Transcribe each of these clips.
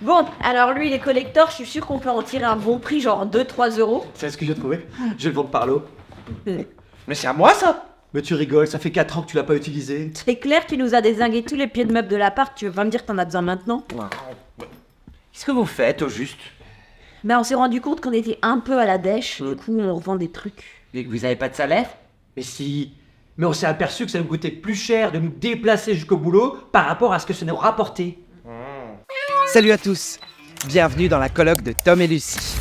Bon, alors lui, les collectors, je suis sûre qu'on peut en tirer un bon prix, genre 2-3 euros. C'est ce que j'ai trouvé. Je vais le vendre par lot. Mais c'est à moi ça? Mais tu rigoles, ça fait 4 ans que tu l'as pas utilisé. C'est clair, tu nous as dézingué tous les pieds de meubles de l'appart, tu veux pas me dire que t'en as besoin maintenant? Qu'est-ce que vous faites au juste? Ben on s'est rendu compte qu'on était un peu à la dèche, du coup on revend des trucs. Et que vous avez pas de salaire? Mais si. Mais on s'est aperçu que ça nous coûtait plus cher de nous déplacer jusqu'au boulot par rapport à ce que ça nous rapportait. Salut à tous, bienvenue dans la colloque de Tom et Lucie.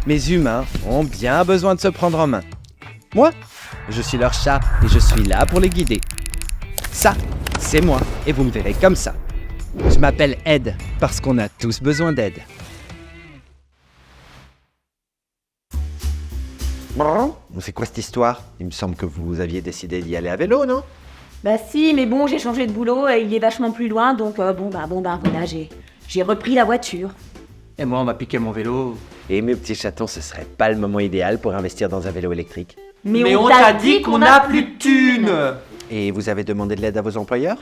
Mes humains ont bien besoin de se prendre en main. Moi, je suis leur chat et je suis là pour les guider. Ça, c'est moi et vous me verrez comme ça. Je m'appelle Ed parce qu'on a tous besoin d'aide. C'est quoi cette histoire? Il me semble que vous aviez décidé d'y aller à vélo, non? Bah si, mais bon, j'ai changé de boulot et il est vachement plus loin, donc voilà, j'ai repris la voiture. Et moi on m'a piqué mon vélo. Et mes petits chatons, ce serait pas le moment idéal pour investir dans un vélo électrique. Mais on t'a dit qu'on a plus de thunes. Et vous avez demandé de l'aide à vos employeurs?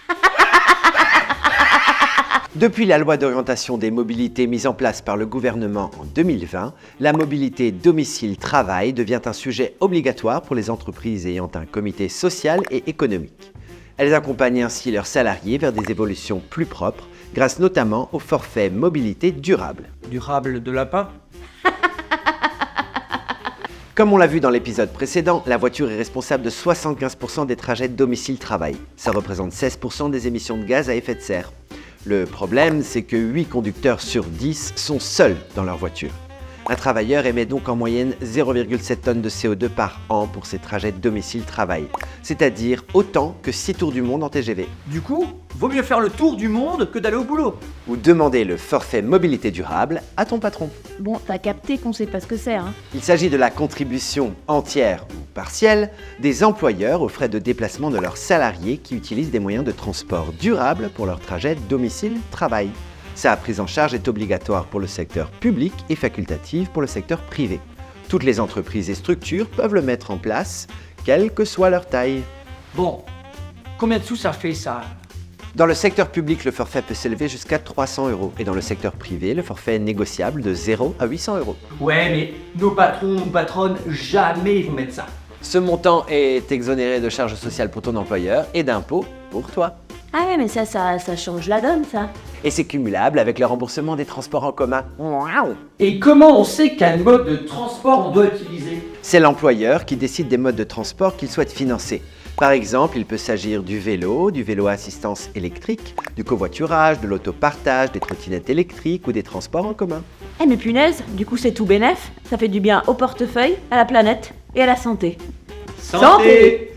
Depuis la loi d'orientation des mobilités mise en place par le gouvernement en 2020, la mobilité domicile-travail devient un sujet obligatoire pour les entreprises ayant un comité social et économique. Elles accompagnent ainsi leurs salariés vers des évolutions plus propres, grâce notamment au forfait mobilité durable. Durable de lapin? Comme on l'a vu dans l'épisode précédent, la voiture est responsable de 75% des trajets domicile-travail. Ça représente 16% des émissions de gaz à effet de serre. Le problème, c'est que 8 conducteurs sur 10 sont seuls dans leur voiture. Un travailleur émet donc en moyenne 0,7 tonnes de CO2 par an pour ses trajets domicile-travail, c'est-à-dire autant que 6 tours du monde en TGV. Du coup, vaut mieux faire le tour du monde que d'aller au boulot. Ou demander le forfait mobilité durable à ton patron. Bon, t'as capté qu'on sait pas ce que c'est, hein. Il s'agit de la contribution entière ou partielle des employeurs aux frais de déplacement de leurs salariés qui utilisent des moyens de transport durables pour leur trajet domicile-travail. Sa prise en charge est obligatoire pour le secteur public et facultative pour le secteur privé. Toutes les entreprises et structures peuvent le mettre en place, quelle que soit leur taille. Bon, combien de sous ça fait ça? Dans le secteur public, le forfait peut s'élever jusqu'à 300 € et dans le secteur privé, le forfait est négociable de 0 à 800 €. Ouais, mais nos patrons, nos patronnes, jamais ils vont mettre ça. Ce montant est exonéré de charges sociales pour ton employeur et d'impôts pour toi. Ah ouais, mais ça change la donne, ça. Et c'est cumulable avec le remboursement des transports en commun. Et comment on sait quel mode de transport on doit utiliser? C'est l'employeur qui décide des modes de transport qu'il souhaite financer. Par exemple, il peut s'agir du vélo à assistance électrique, du covoiturage, de l'autopartage, des trottinettes électriques ou des transports en commun. Eh mais punaise, du coup c'est tout bénef, ça fait du bien au portefeuille, à la planète et à la santé. Santé.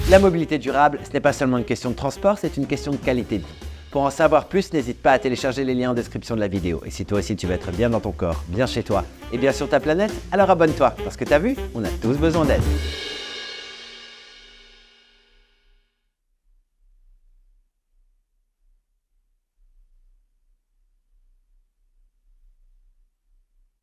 La mobilité durable, ce n'est pas seulement une question de transport, c'est une question de qualité de vie. Pour en savoir plus, n'hésite pas à télécharger les liens en description de la vidéo. Et si toi aussi tu veux être bien dans ton corps, bien chez toi et bien sur ta planète, alors abonne-toi, parce que t'as vu, on a tous besoin d'aide.